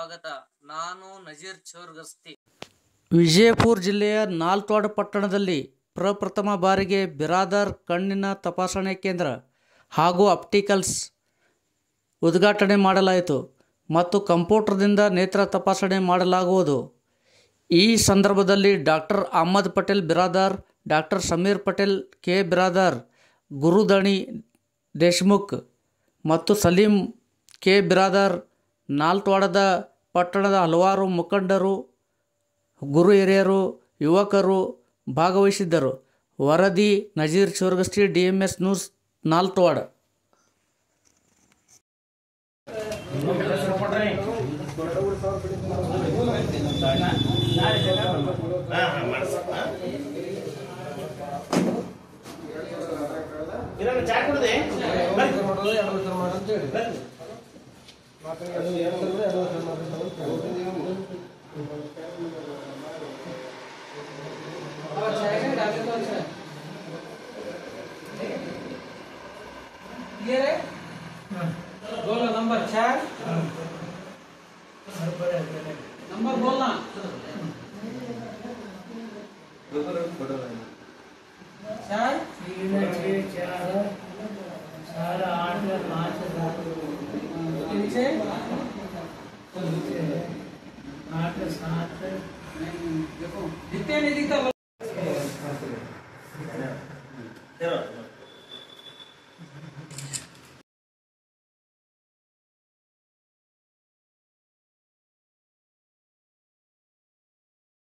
ಸ್ವಾಗತ. ನಾನು ನಜೀರ್ ಚೋರ್ಗಸ್ತಿ. ವಿಜಯಪುರ ಜಿಲ್ಲೆಯ ನಾಲ್ತ್ವಾಡ ಪಟ್ಟಣದಲ್ಲಿ ಪ್ರಪ್ರಥಮ ಬಾರಿಗೆ ಬಿರಾದಾರ್ ಕಣ್ಣಿನ ತಪಾಸಣೆ ಕೇಂದ್ರ ಹಾಗೂ ಆಪ್ಟಿಕಲ್ಸ್ ಉದ್ಘಾಟನೆ ಮಾಡಲಾಯಿತು ಮತ್ತು ಕಂಪ್ಯೂಟರ್ದಿಂದ ನೇತ್ರ ತಪಾಸಣೆ ಮಾಡಲಾಗುವುದು. ಈ ಸಂದರ್ಭದಲ್ಲಿ doctor Ahmad Patel Biradar, doctor Sameer Patel K Biradar, ಗುರುದಣಿ ದೇಶ್ಮುಖ್ ಮತ್ತು ಸಲೀಂ ಕೆ ಬಿರಾದಾರ್, ನಾಲ್ತ್ವಾಡದ ಪಟ್ಟಣದ ಹಲವಾರು ಮುಖಂಡರು, ಗುರು ಹಿರಿಯರು, ಯುವಕರು ಭಾಗವಹಿಸಿದ್ದರು. ವರದಿ ನಜೀರ್ ಚೋರ್ಗಸ್ತಿ, DMS ನ್ಯೂಸ್, ನಾಲ್ತ್ವಾಡ. बोलो नंबर 4 नंबर बोलना 4 नीचे 8 7 देखो जितने नहीं दिखता